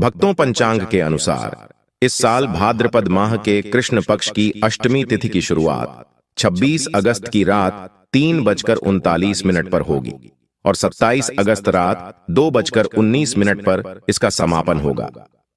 भक्तों, पंचांग के अनुसार इस साल भाद्रपद माह के कृष्ण पक्ष की अष्टमी तिथि की शुरुआत 26 अगस्त की रात 3:39 पर होगी और 27 अगस्त रात 2:19 पर इसका समापन होगा।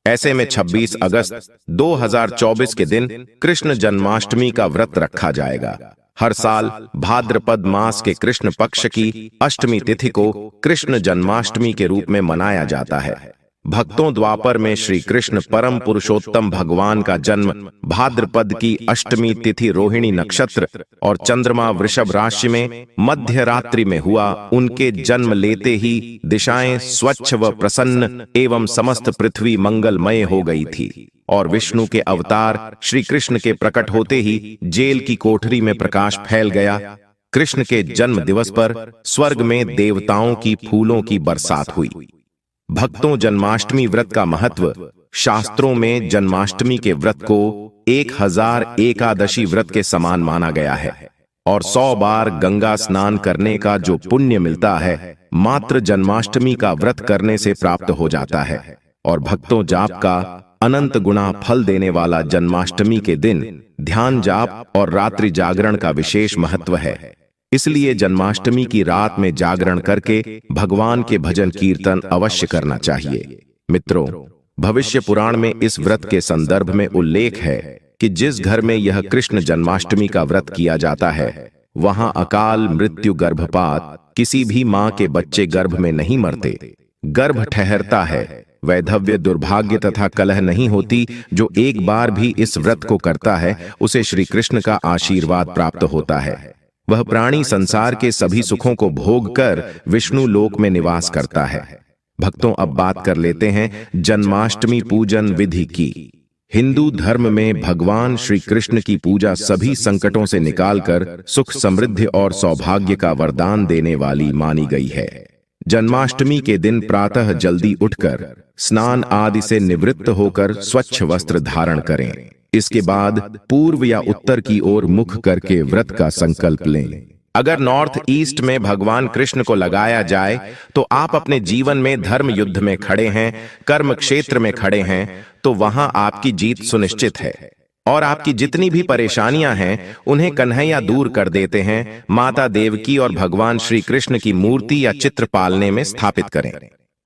ऐसे में 26 अगस्त 2024 के दिन कृष्ण जन्माष्टमी का व्रत रखा जाएगा। हर साल भाद्रपद मास के कृष्ण पक्ष की अष्टमी तिथि को कृष्ण जन्माष्टमी के रूप में मनाया जाता है। भक्तों, द्वापर में श्री कृष्ण परम पुरुषोत्तम भगवान का जन्म भाद्रपद की अष्टमी तिथि रोहिणी नक्षत्र और चंद्रमा वृषभ राशि में मध्य रात्रि में हुआ। उनके जन्म लेते ही दिशाएं स्वच्छ व प्रसन्न एवं समस्त पृथ्वी मंगलमय हो गई थी और विष्णु के अवतार श्री कृष्ण के प्रकट होते ही जेल की कोठरी में प्रकाश फैल गया। कृष्ण के जन्म दिवस पर स्वर्ग में देवताओं की फूलों की बरसात हुई। भक्तों, जन्माष्टमी व्रत का महत्व। शास्त्रों में जन्माष्टमी के व्रत को 1000 एकादशी व्रत के समान माना गया है और 100 बार गंगा स्नान करने का जो पुण्य मिलता है मात्र जन्माष्टमी का व्रत करने से प्राप्त हो जाता है। और भक्तों, जाप का अनंत गुना फल देने वाला जन्माष्टमी के दिन ध्यान जाप और रात्रि जागरण का विशेष महत्व है। इसलिए जन्माष्टमी की रात में जागरण करके भगवान के भजन कीर्तन अवश्य करना चाहिए। मित्रों, भविष्य पुराण में इस व्रत के संदर्भ में उल्लेख है कि जिस घर में यह कृष्ण जन्माष्टमी का व्रत किया जाता है वहां अकाल मृत्यु, गर्भपात, किसी भी मां के बच्चे गर्भ में नहीं मरते, गर्भ ठहरता है, वैधव्य, दुर्भाग्य तथा कलह नहीं होती। जो एक बार भी इस व्रत को करता है उसे श्री कृष्ण का आशीर्वाद प्राप्त होता है। वह प्राणी संसार के सभी सुखों को भोग कर विष्णु लोक में निवास करता है। भक्तों, अब बात कर लेते हैं जन्माष्टमी पूजन विधि की। हिंदू धर्म में भगवान श्री कृष्ण की पूजा सभी संकटों से निकालकर सुख, समृद्धि और सौभाग्य का वरदान देने वाली मानी गई है। जन्माष्टमी के दिन प्रातः जल्दी उठकर स्नान आदि से निवृत्त होकर स्वच्छ वस्त्र धारण करें। इसके बाद पूर्व या उत्तर की ओर मुख करके व्रत का संकल्प लें। अगर नॉर्थ ईस्ट में भगवान कृष्ण को लगाया जाए तो आप अपने जीवन में धर्म युद्ध में खड़े हैं, कर्म क्षेत्र में खड़े हैं, तो वहां आपकी जीत सुनिश्चित है और आपकी जितनी भी परेशानियां हैं उन्हें कन्हैया दूर कर देते हैं। माता देवकी और भगवान श्री कृष्ण की मूर्ति या चित्र पालने में स्थापित करें।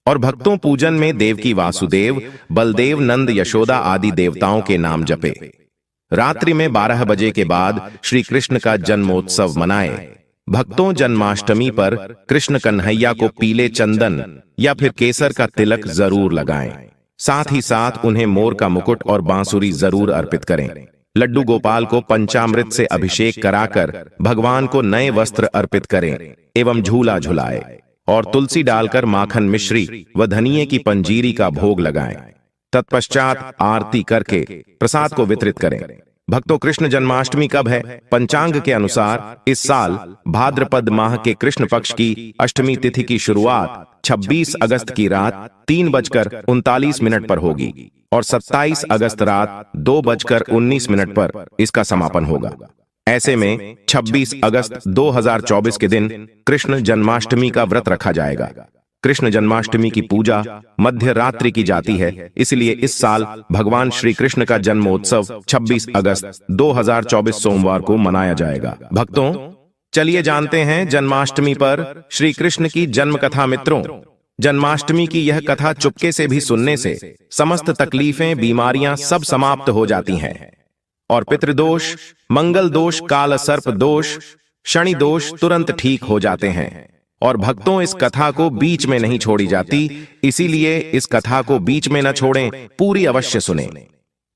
और भक्तों, पूजन में देवकी वासुदेव, बलदेव, नंद, यशोदा आदि देवताओं के नाम जपे। रात्रि में 12 बजे के बाद श्री कृष्ण का जन्मोत्सव मनाए। भक्तों, जन्माष्टमी पर कृष्ण कन्हैया को पीले चंदन या फिर केसर का तिलक जरूर लगाएं। साथ ही साथ उन्हें मोर का मुकुट और बांसुरी जरूर अर्पित करें। लड्डू गोपाल को पंचामृत से अभिषेक कराकर भगवान को नए वस्त्र अर्पित करें एवं झूला झुलाए और तुलसी डालकर माखन मिश्री व धनिये की पंजीरी का भोग लगाएं। तत्पश्चात आरती करके प्रसाद को वितरित करें। भक्तों, कृष्ण जन्माष्टमी कब है? पंचांग के अनुसार इस साल भाद्रपद माह के कृष्ण पक्ष की अष्टमी तिथि की शुरुआत 26 अगस्त की रात 3:39 पर होगी और 27 अगस्त रात 2:19 पर इसका समापन होगा। ऐसे में 26 अगस्त 2024 के दिन कृष्ण जन्माष्टमी का व्रत रखा जाएगा। कृष्ण जन्माष्टमी की पूजा मध्य रात्रि की जाती है, इसलिए इस साल भगवान श्री कृष्ण का जन्मोत्सव 26 अगस्त 2024 सोमवार को मनाया जाएगा। भक्तों, चलिए जानते हैं जन्माष्टमी पर श्री कृष्ण की जन्म कथा। मित्रों, जन्माष्टमी की यह कथा चुपके से भी सुनने से समस्त तकलीफें, बीमारियां सब समाप्त हो जाती हैं और पितृदोष, मंगल दोष, काल सर्प दोष, शनि दोष तुरंत ठीक हो जाते हैं। और भक्तों, इस कथा को बीच में नहीं छोड़ी जाती, इसीलिए इस कथा को बीच में न छोड़ें, पूरी अवश्य सुनें।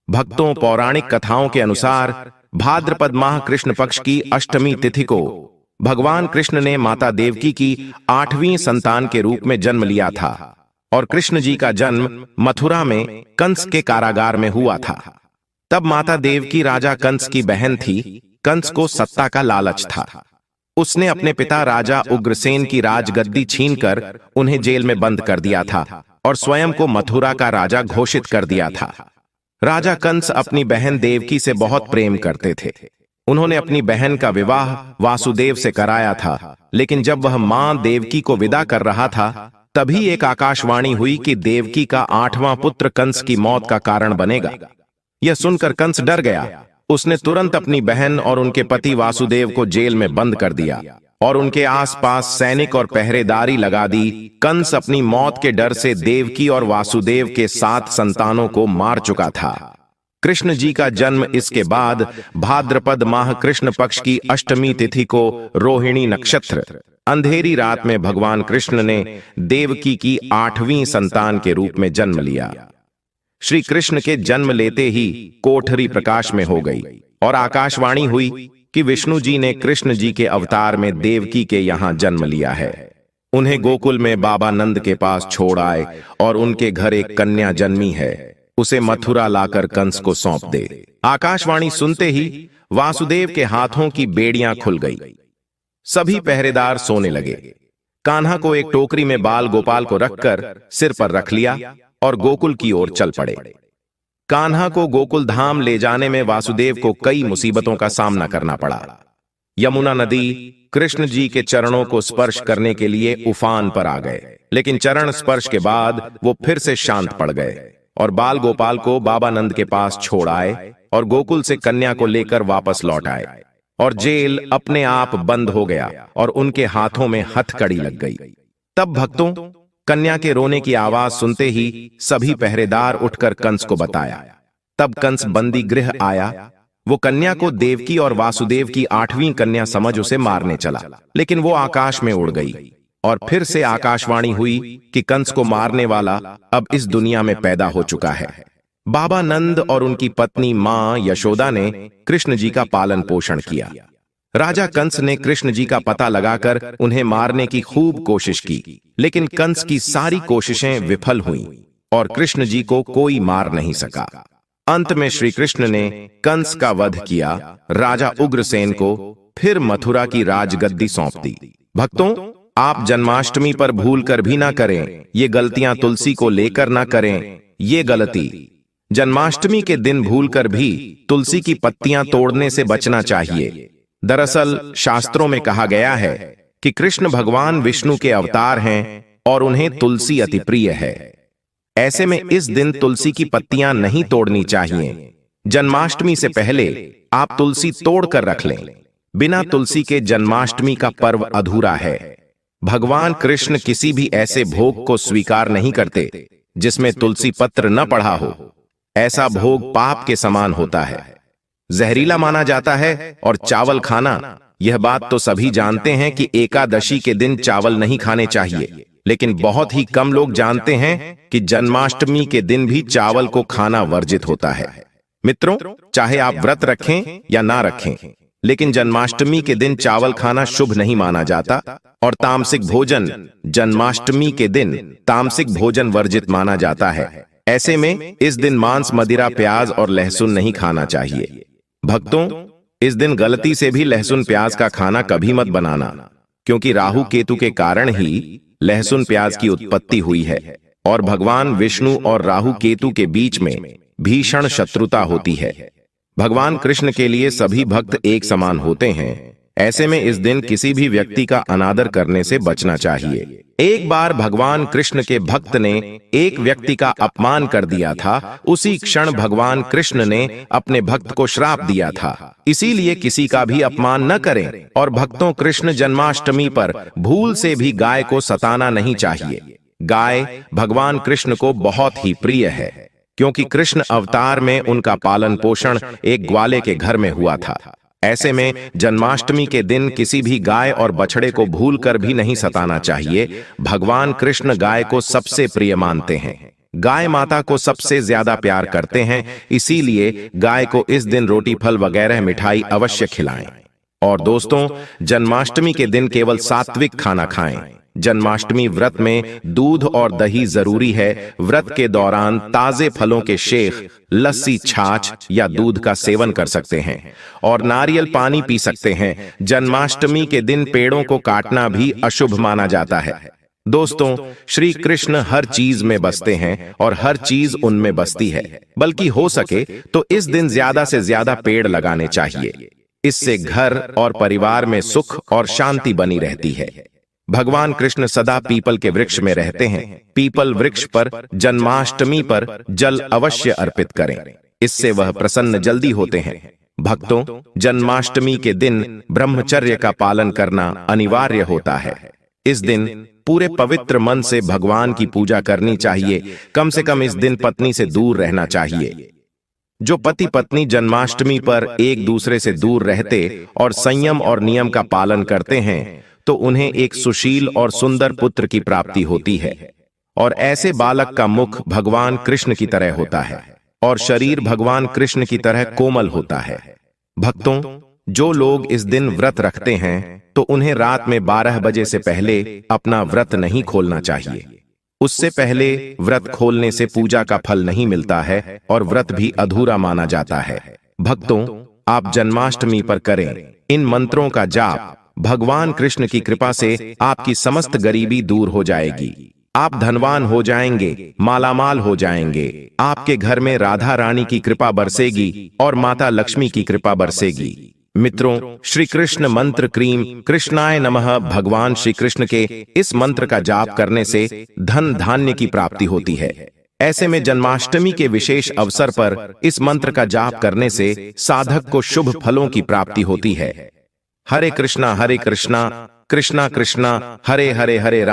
भक्तों, पौराणिक कथाओं के अनुसार भाद्रपद माह कृष्ण पक्ष की अष्टमी तिथि को भगवान कृष्ण ने माता देवकी की 8वीं संतान के रूप में जन्म लिया था और कृष्ण जी का जन्म मथुरा में कंस के कारागार में हुआ था। तब माता देवकी राजा कंस की बहन थी। कंस को सत्ता का लालच था। उसने अपने पिता राजा उग्रसेन की राजगद्दी छीनकर उन्हें जेल में बंद कर दिया था और स्वयं को मथुरा का राजा घोषित कर दिया था। राजा कंस अपनी बहन देवकी से बहुत प्रेम करते थे। उन्होंने अपनी बहन का विवाह वासुदेव से कराया था, लेकिन जब वह मां देवकी को विदा कर रहा था तभी एक आकाशवाणी हुई कि देवकी का 8वां पुत्र कंस की मौत का कारण बनेगा। यह सुनकर कंस डर गया। उसने तुरंत अपनी बहन और उनके पति वासुदेव को जेल में बंद कर दिया और उनके आसपास सैनिक और पहरेदारी लगा दी। कंस अपनी मौत के डर से देवकी और वासुदेव के 7 संतानों को मार चुका था। कृष्ण जी का जन्म इसके बाद भाद्रपद माह कृष्ण पक्ष की अष्टमी तिथि को रोहिणी नक्षत्र अंधेरी रात में भगवान कृष्ण ने देवकी की 8वीं संतान के रूप में जन्म लिया। श्री कृष्ण के जन्म लेते ही कोठरी प्रकाश में हो गई और आकाशवाणी हुई कि विष्णु जी ने कृष्ण जी के अवतार में देवकी के यहां जन्म लिया है। उन्हें गोकुल में बाबा नंद के पास छोड़ आए और उनके घर एक कन्या जन्मी है, उसे मथुरा लाकर कंस को सौंप दे। आकाशवाणी सुनते ही वासुदेव के हाथों की बेड़ियां खुल गई। सभी पहरेदार सोने लगे। कान्हा को एक टोकरी में बाल गोपाल को रखकर सिर पर रख लिया और गोकुल की ओर चल पड़े। कान्हा को गोकुल धाम ले जाने में वासुदेव को कई मुसीबतों का सामना करना पड़ा। यमुना नदी कृष्ण जी के चरणों को स्पर्श करने के लिए उफान पर आ गए, लेकिन चरण स्पर्श के बाद वो फिर से शांत पड़ गए और बाल गोपाल को बाबा नंद के पास छोड़ आए और गोकुल से कन्या को लेकर वापस लौट आए और जेल अपने आप बंद हो गया और उनके हाथों में हथकड़ी लग गई। तब भक्तों, कन्या के रोने की आवाज सुनते ही सभी पहरेदार उठकर कंस को बताया। तब कंस बंदी गृह आया। वो कन्या को देवकी और वासुदेव की 8वीं कन्या समझ उसे मारने चला, लेकिन वो आकाश में उड़ गई और फिर से आकाशवाणी हुई कि कंस को मारने वाला अब इस दुनिया में पैदा हो चुका है। बाबा नंद और उनकी पत्नी मां यशोदा ने कृष्ण जी का पालन पोषण किया। राजा कंस ने कृष्ण जी का पता लगाकर उन्हें मारने की खूब कोशिश की, लेकिन कंस की सारी कोशिशें विफल हुईं और कृष्ण जी को कोई मार नहीं सका। अंत में श्री कृष्ण ने कंस का वध किया, राजा उग्रसेन को फिर मथुरा की राजगद्दी सौंप दी। भक्तों, आप जन्माष्टमी पर भूल कर भी ना करें। ये गलतियां तुलसी को लेकर ना करें। ये गलती जन्माष्टमी के दिन भूलकर भी तुलसी की पत्तियां तोड़ने से बचना चाहिए। दरअसल शास्त्रों में कहा गया है कि कृष्ण भगवान विष्णु के अवतार हैं और उन्हें तुलसी अति प्रिय है। ऐसे में इस दिन तुलसी की पत्तियां नहीं तोड़नी चाहिए। जन्माष्टमी से पहले आप तुलसी तोड़ कर रख लें। बिना तुलसी के जन्माष्टमी का पर्व अधूरा है। भगवान कृष्ण किसी भी ऐसे भोग को स्वीकार नहीं करते जिसमें तुलसी पत्र न पड़ा हो। ऐसा भोग पाप के समान होता है, जहरीला माना जाता है। और चावल खाना, यह बात तो सभी जानते हैं कि एकादशी के दिन चावल नहीं खाने चाहिए, लेकिन बहुत ही कम लोग जानते हैं कि जन्माष्टमी के दिन भी चावल को खाना वर्जित होता है। मित्रों, चाहे आप व्रत रखें या ना रखें, लेकिन जन्माष्टमी के दिन चावल खाना शुभ नहीं माना जाता और तामसिक भोजन जन्माष्टमी के दिन तामसिक भोजन वर्जित माना जाता है। ऐसे में इस दिन मांस, मदिरा, प्याज और लहसुन नहीं खाना चाहिए। भक्तों, इस दिन गलती से भी लहसुन प्याज का खाना कभी मत बनाना, क्योंकि राहु केतु के कारण ही लहसुन प्याज की उत्पत्ति हुई है और भगवान विष्णु और राहु केतु के बीच में भीषण शत्रुता होती है। भगवान कृष्ण के लिए सभी भक्त एक समान होते हैं। ऐसे में इस दिन किसी भी व्यक्ति का अनादर करने से बचना चाहिए। एक बार भगवान कृष्ण के भक्त ने एक व्यक्ति का अपमान कर दिया था। उसी क्षण भगवान कृष्ण ने अपने भक्त को श्राप दिया था। इसीलिए किसी का भी अपमान न करें और भक्तों, कृष्ण जन्माष्टमी पर भूल से भी गाय को सताना नहीं चाहिए। गाय भगवान कृष्ण को बहुत ही प्रिय है, क्योंकि कृष्ण अवतार में उनका पालन पोषण एक ग्वाले के घर में हुआ था। ऐसे में जन्माष्टमी के दिन किसी भी गाय और बछड़े को भूलकर भी नहीं सताना चाहिए। भगवान कृष्ण गाय को सबसे प्रिय मानते हैं, गाय माता को सबसे ज्यादा प्यार करते हैं। इसीलिए गाय को इस दिन रोटी, फल वगैरह मिठाई अवश्य खिलाएं। और दोस्तों, जन्माष्टमी के दिन केवल सात्विक खाना खाएं। जन्माष्टमी व्रत में दूध और दही जरूरी है। व्रत के दौरान ताजे फलों के शेक, लस्सी, छाछ या दूध का सेवन कर सकते हैं और नारियल पानी पी सकते हैं। जन्माष्टमी के दिन पेड़ों को काटना भी अशुभ माना जाता है। दोस्तों, श्री कृष्ण हर चीज में बसते हैं और हर चीज उनमें बसती है। बल्कि हो सके तो इस दिन ज्यादा से ज्यादा पेड़ लगाने चाहिए। इससे घर और परिवार में सुख और शांति बनी रहती है। भगवान कृष्ण सदा पीपल के वृक्ष में रहते हैं। पीपल वृक्ष पर जन्माष्टमी पर जल अवश्य अर्पित करें, इससे वह प्रसन्न जल्दी होते हैं। भक्तों, जन्माष्टमी के दिन ब्रह्मचर्य का पालन करना अनिवार्य होता है। इस दिन पूरे पवित्र मन से भगवान की पूजा करनी चाहिए। कम से कम इस दिन पत्नी से दूर रहना चाहिए। जो पति पत्नी जन्माष्टमी पर एक दूसरे से दूर रहते और संयम और नियम का पालन करते हैं तो उन्हें एक सुशील और सुंदर पुत्र की प्राप्ति होती है। और ऐसे बालक का मुख भगवान कृष्ण की तरह होता है और शरीर भगवान कृष्ण की तरह कोमल होता है। भक्तों, जो लोग इस दिन व्रत रखते हैं तो उन्हें रात में 12 बजे से पहले अपना व्रत नहीं खोलना चाहिए। उससे पहले व्रत खोलने से पूजा का फल नहीं मिलता है और व्रत भी अधूरा माना जाता है। भक्तों, आप जन्माष्टमी पर करें इन मंत्रों का जाप। भगवान कृष्ण की कृपा से आपकी समस्त गरीबी दूर हो जाएगी। आप धनवान हो जाएंगे, मालामाल हो जाएंगे। आपके घर में राधा रानी की कृपा बरसेगी और माता लक्ष्मी की कृपा बरसेगी। मित्रों, श्री कृष्ण मंत्र क्रीम कृष्णाय नमः भगवान श्री कृष्ण के इस मंत्र का जाप करने से धन धान्य की प्राप्ति होती है। ऐसे में जन्माष्टमी के विशेष अवसर पर इस मंत्र का जाप करने से साधक को शुभ फलों की प्राप्ति होती है। हरे कृष्णा कृष्णा कृष्णा हरे हरे, हरे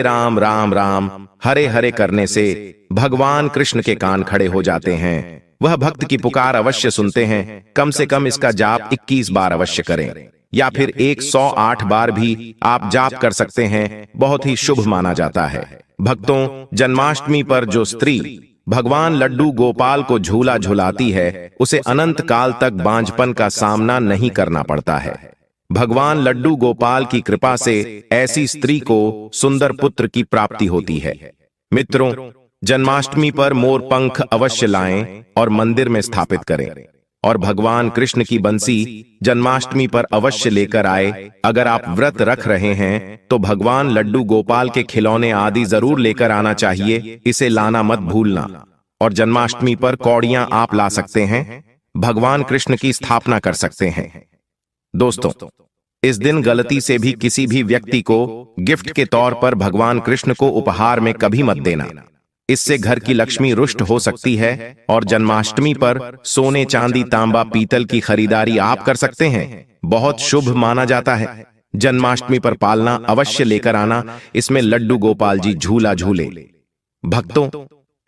राम राम हरे हरे करने से भगवान कृष्ण के कान खड़े हो जाते हैं। वह भक्त की पुकार अवश्य सुनते हैं। कम से कम इसका जाप 21 बार अवश्य करें या फिर 108 बार भी आप जाप कर सकते हैं। बहुत ही शुभ माना जाता है। भक्तों, जन्माष्टमी पर जो स्त्री भगवान लड्डू गोपाल को झूला झुलाती है उसे अनंत काल तक बांझपन का सामना नहीं करना पड़ता है। भगवान लड्डू गोपाल की कृपा से ऐसी स्त्री को सुंदर पुत्र की प्राप्ति होती है। मित्रों, जन्माष्टमी पर मोर पंख अवश्य लाएं और मंदिर में स्थापित करें और भगवान कृष्ण की बंसी जन्माष्टमी पर अवश्य लेकर आए। अगर आप व्रत रख रहे हैं तो भगवान लड्डू गोपाल के खिलौने आदि जरूर लेकर आना चाहिए, इसे लाना मत भूलना। और जन्माष्टमी पर कौड़ियां आप ला सकते हैं, भगवान कृष्ण की स्थापना कर सकते हैं। दोस्तों, इस दिन गलती से भी किसी भी व्यक्ति को गिफ्ट के तौर पर भगवान कृष्ण को उपहार में कभी मत देना। इससे घर की लक्ष्मी रुष्ट हो सकती है। और जन्माष्टमी पर सोने चांदी तांबा पीतल की खरीदारी आप कर सकते हैं, बहुत शुभ माना जाता है। जन्माष्टमी पर पालना अवश्य लेकर आना, इसमें लड्डू गोपाल जी झूला झूले। भक्तों,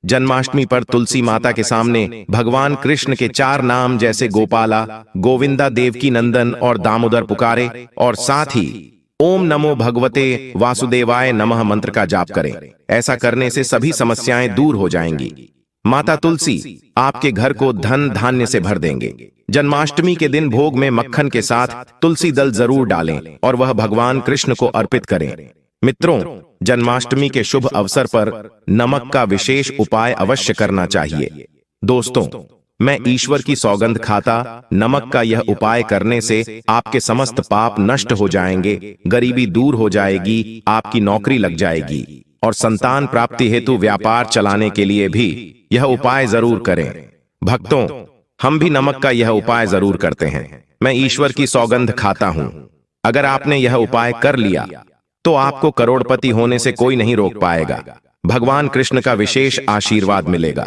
जन्माष्टमी पर तुलसी माता के सामने भगवान कृष्ण के 4 नाम जैसे गोपाला, गोविंदा, देवकी नंदन और दामोदर पुकारे और साथ ही ओम नमो भगवते वासुदेवाय नमः मंत्र का जाप करें। ऐसा करने से सभी समस्याएं दूर हो जाएंगी। माता तुलसी आपके घर को धन धान्य से भर देंगे। जन्माष्टमी के दिन भोग में मक्खन के साथ तुलसी दल जरूर डालें और वह भगवान कृष्ण को अर्पित करें। मित्रों, जन्माष्टमी के शुभ अवसर पर नमक का विशेष उपाय अवश्य करना चाहिए। दोस्तों, मैं ईश्वर की सौगंध खाता, नमक का यह उपाय करने से आपके समस्त पाप नष्ट हो जाएंगे, गरीबी दूर हो जाएगी, आपकी नौकरी लग जाएगी और संतान प्राप्ति हेतु व्यापार चलाने के लिए भी यह उपाय जरूर करें। भक्तों, हम भी नमक का यह उपाय जरूर करते हैं। मैं ईश्वर की सौगंध खाता हूं। अगर आपने यह उपाय कर लिया तो आपको करोड़पति होने से कोई नहीं रोक पाएगा। भगवान कृष्ण का विशेष आशीर्वाद मिलेगा।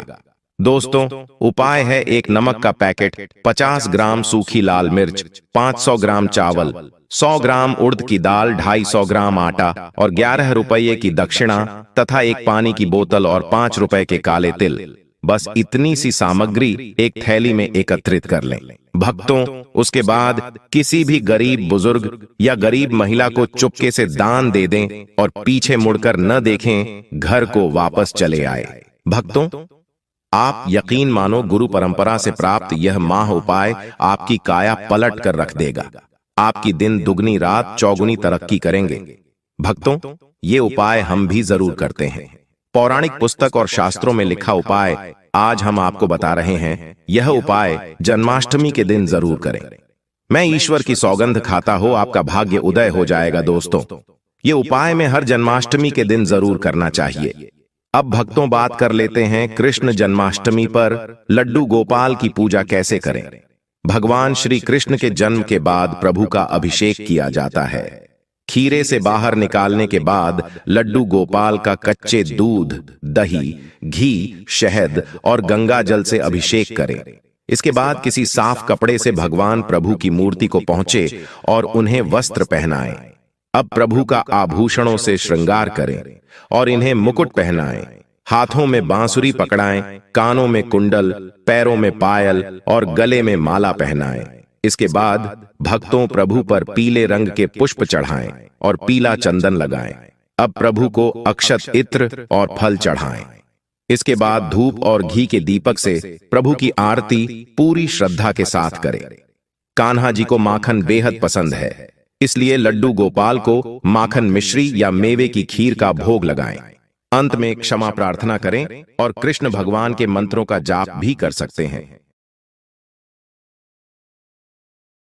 दोस्तों, उपाय है एक नमक का पैकेट, 50 ग्राम सूखी लाल मिर्च, 500 ग्राम चावल, 100 ग्राम उड़द की दाल, 250 ग्राम आटा और 11 रुपये की दक्षिणा तथा एक पानी की बोतल और 5 रुपए के काले तिल। बस इतनी सी सामग्री एक थैली में एकत्रित कर लें। भक्तों, उसके बाद किसी भी गरीब बुजुर्ग या गरीब महिला को चुपके से दान दे दें और पीछे मुड़कर न देखें, घर को वापस चले आए। भक्तों, आप यकीन मानो, गुरु परंपरा से प्राप्त यह माह उपाय आपकी काया पलट कर रख देगा। आपकी दिन दुगनी रात चौगुनी तरक्की करेंगे। भक्तों, ये उपाय हम भी जरूर करते हैं। पौराणिक पुस्तक और शास्त्रों में लिखा उपाय आज हम आपको बता रहे हैं। यह उपाय जन्माष्टमी के दिन जरूर करें। मैं ईश्वर की सौगंध खाता हो, आपका भाग्य उदय हो जाएगा। दोस्तों, ये उपाय में हर जन्माष्टमी के दिन जरूर करना चाहिए। अब भक्तों, बात कर लेते हैं कृष्ण जन्माष्टमी पर लड्डू गोपाल की पूजा कैसे करें। भगवान श्री कृष्ण के जन्म के बाद प्रभु का अभिषेक किया जाता है। खीरे से बाहर निकालने के बाद लड्डू गोपाल का कच्चे दूध, दही, घी, शहद और गंगा जल से अभिषेक करें। इसके बाद किसी साफ कपड़े से भगवान प्रभु की मूर्ति को पहुंचे और उन्हें वस्त्र पहनाएं। अब प्रभु का आभूषणों से श्रृंगार करें और इन्हें मुकुट पहनाएं। हाथों में बांसुरी पकड़ाएं, कानों में कुंडल, पैरों में पायल और गले में माला पहनाएं। इसके बाद भक्तों प्रभु पर पीले रंग के पुष्प चढ़ाएं और पीला चंदन लगाएं। अब प्रभु को अक्षत इत्र और फल चढ़ाएं। इसके बाद धूप और घी के दीपक से प्रभु की आरती पूरी श्रद्धा के साथ करें। कान्हा जी को माखन बेहद पसंद है, इसलिए लड्डू गोपाल को माखन मिश्री या मेवे की खीर का भोग लगाएं। अंत में क्षमा प्रार्थना करें और कृष्ण भगवान के मंत्रों का जाप भी कर सकते हैं।